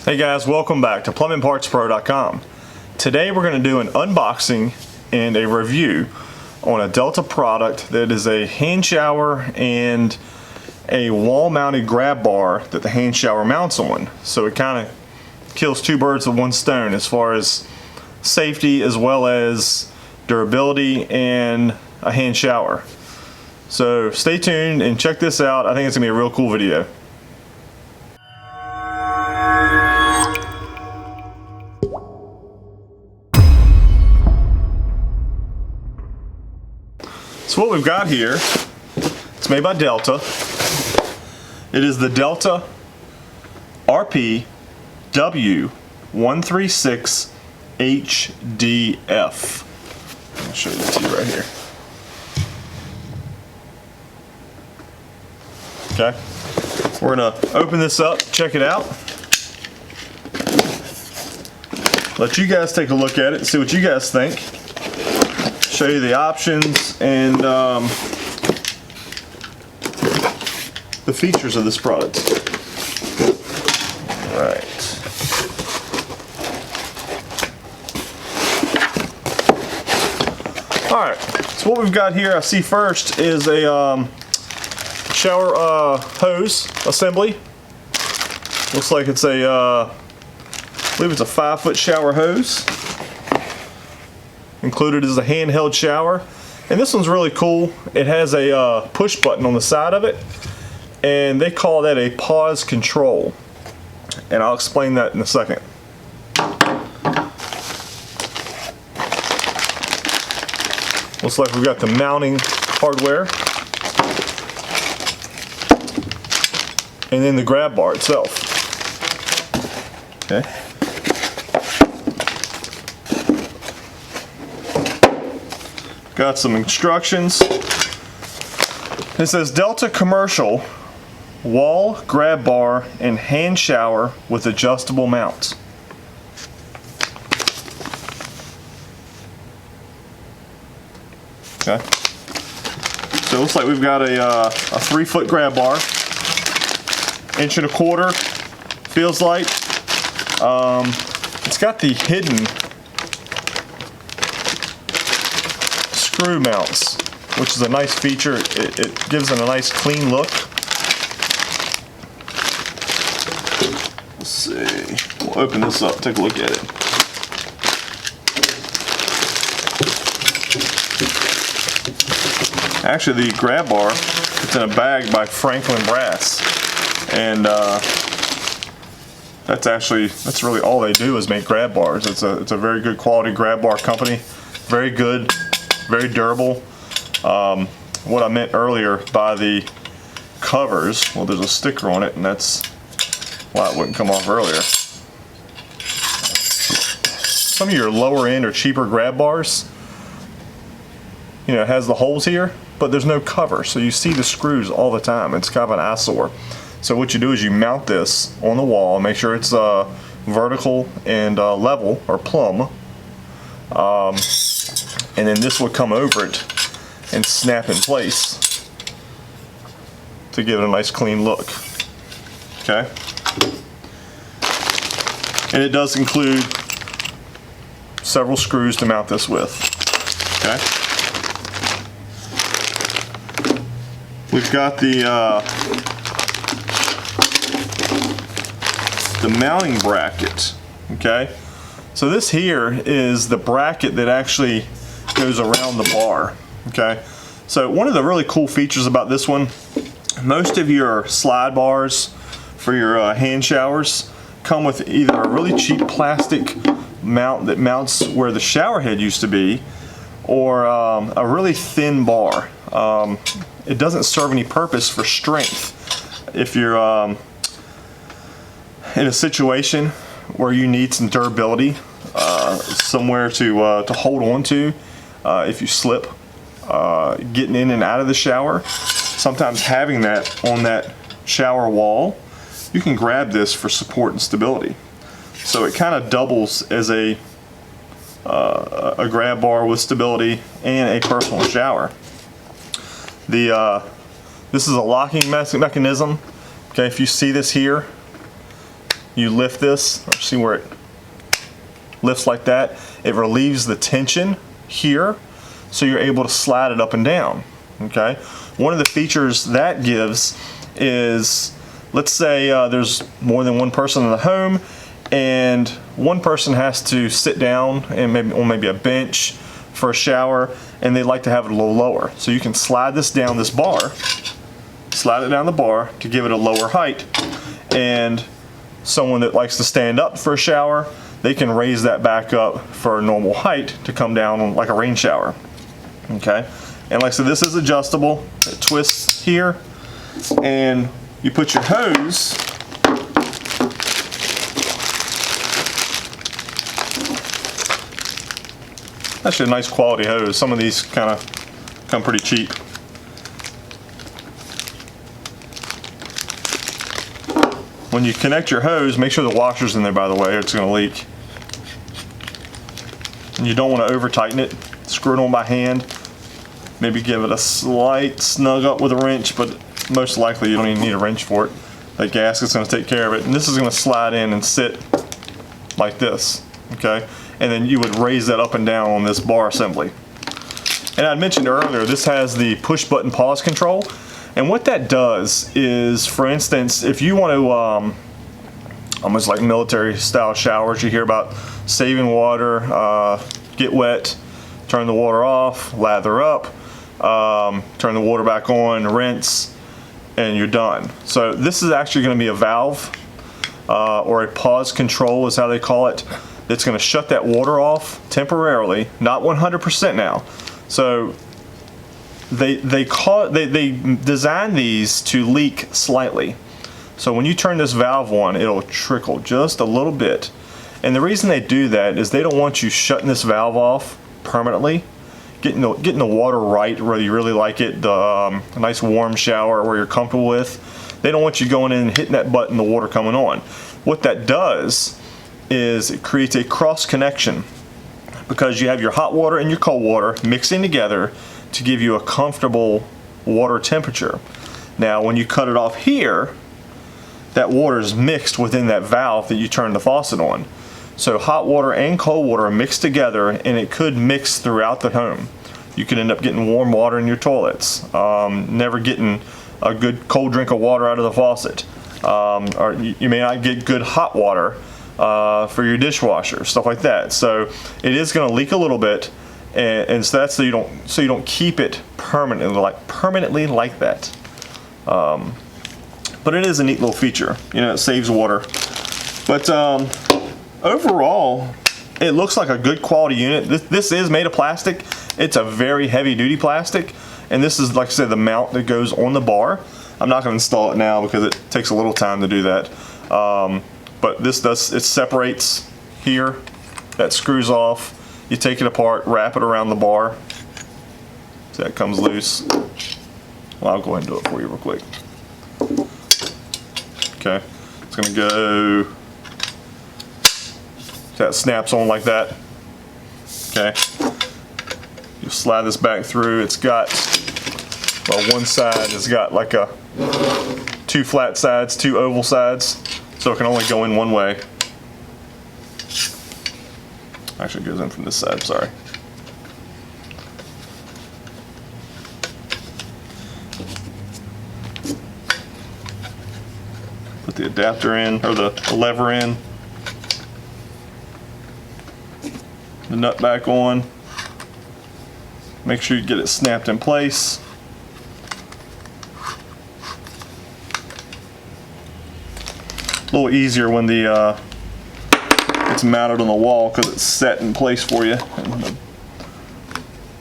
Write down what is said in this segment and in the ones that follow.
Hey guys, welcome back to plumbingpartspro.com. Today we're going to do an unboxing and a review on a Delta product that is a hand shower and a wall mounted grab bar that the hand shower mounts on. So it kind of kills two birds with one stone as far as safety as well as durability and a hand shower. So stay tuned and check this out. I think it's going to be a real cool video. So what we've got here, it's made by Delta. It is the Delta RP W136HDF. I'll show you the T right here. Okay, we're gonna open this up, check it out. Let you guys take a look at it and see what you guys think. Show you the options and the features of this product. All right. All right. So what we've got here, I see first is a shower hose assembly. Looks like it's a, I believe it's a 5-foot shower hose. Included is a handheld shower, and this one's really cool. It has a push button on the side of it, and they call that a pause control, and I'll explain that in a second. Looks like we've got the mounting hardware and then the grab bar itself. Okay. Got some instructions. It says Delta commercial wall grab bar and hand shower with adjustable mounts. Okay. So it looks like we've got a 3-foot grab bar, 1.25 inches, feels like. It's got the hidden screw mounts, which is a nice feature. It gives it a nice clean look. Let's see. We'll open this up, take a look at it. Actually, the grab bar, it's in a bag by Franklin Brass, and that's really all they do is make grab bars. It's a very good quality grab bar company. Very good. Very durable. What I meant earlier by the covers, well, there's a sticker on it, and that's why it wouldn't come off earlier. Some of your lower end or cheaper grab bars, you know, it has the holes here, but there's no cover, so you see the screws all the time. It's kind of an eyesore. So what you do is you mount this on the wall, make sure it's vertical and level or plumb. And then this will come over it and snap in place to give it a nice clean look. Okay? And it does include several screws to mount this with. Okay? We've got the mounting bracket. Okay? So this here is the bracket that actually goes around the bar. Okay, so one of the really cool features about this one, most of your slide bars for your hand showers come with either a really cheap plastic mount that mounts where the shower head used to be, or a really thin bar. It doesn't serve any purpose for strength. If you're in a situation where you need some durability, somewhere to hold on to if you slip getting in and out of the shower. Sometimes having that on that shower wall, you can grab this for support and stability. So it kind of doubles as a grab bar with stability and a personal shower. This is a locking mechanism. Okay, if you see this here, you lift this, see where it lifts like that, it relieves the tension here, so you're able to slide it up and down, okay? One of the features that gives is, let's say there's more than one person in the home, and one person has to sit down and maybe a bench for a shower, and they'd like to have it a little lower. So you can slide this down this bar, slide it down the bar to give it a lower height, and someone that likes to stand up for a shower, they can raise that back up for a normal height to come down like a rain shower. Okay, and like I said, this is adjustable. It twists here, and you put your hose actually a nice quality hose. Some of these kind of come pretty cheap. When you connect your hose, make sure the washer's in there, by the way, or it's going to leak. And you don't want to over tighten it. Screw it on by hand. Maybe give it a slight snug up with a wrench, but most likely you don't even need a wrench for it. That gasket's going to take care of it. And this is going to slide in and sit like this, okay? And then you would raise that up and down on this bar assembly. And I mentioned earlier, this has the push button pause control. And what that does is, for instance, if you want to, almost like military style showers, you hear about saving water, get wet, turn the water off, lather up, turn the water back on, rinse, and you're done. So this is actually going to be a valve, or a pause control is how they call it. It's going to shut that water off temporarily, not 100% now. So they design these to leak slightly. So when you turn this valve on, it'll trickle just a little bit. And the reason they do that is they don't want you shutting this valve off permanently, getting the water right where you really like it, a nice warm shower where you're comfortable with. They don't want you going in and hitting that button, the water coming on. What that does is it creates a cross connection, because you have your hot water and your cold water mixing together to give you a comfortable water temperature. Now when you cut it off here, that water is mixed within that valve that you turn the faucet on. So hot water and cold water are mixed together, and it could mix throughout the home. You could end up getting warm water in your toilets, never getting a good cold drink of water out of the faucet, or you may not get good hot water for your dishwasher, stuff like that. So it is going to leak a little bit, and so that's so you don't keep it permanently like that. But it is a neat little feature. You know, it saves water. But overall, it looks like a good quality unit. This is made of plastic. It's a very heavy duty plastic, and this is, like I said, the mount that goes on the bar. I'm not going to install it now because it takes a little time to do that. But it separates here, that screws off. You take it apart, wrap it around the bar. See, that comes loose. Well, I'll go ahead and do it for you real quick. Okay, it's gonna go, that snaps on like that. Okay, you slide this back through. It's got, well, one side has got like two flat sides, two oval sides, so it can only go in one way. Actually, it goes in from this side, sorry. Put the adapter in, or the lever in. The nut back on. Make sure you get it snapped in place. A little easier when it's mounted on the wall because it's set in place for you. And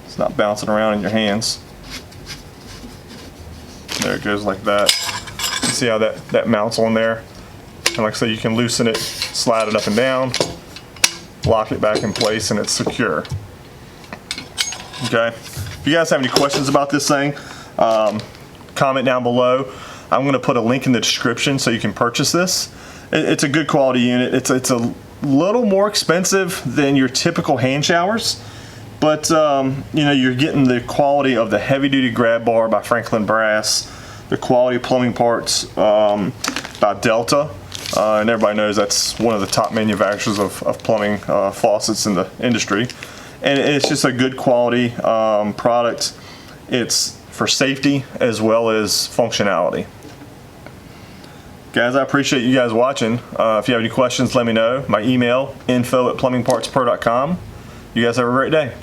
it's not bouncing around in your hands. There it goes like that. You see how that mounts on there? And like I said, you can loosen it, slide it up and down, lock it back in place, and it's secure. Okay. If you guys have any questions about this thing, comment down below. I'm going to put a link in the description so you can purchase this. It's a good quality unit. It's a little more expensive than your typical hand showers, but you know, you're getting the quality of the heavy duty grab bar by Franklin Brass, the quality plumbing parts by Delta, and everybody knows that's one of the top manufacturers of plumbing faucets in the industry. And it's just a good quality product. It's for safety as well as functionality. Guys, I appreciate you guys watching. If you have any questions, let me know. My email, info@plumbingpartspro.com. You guys have a great day.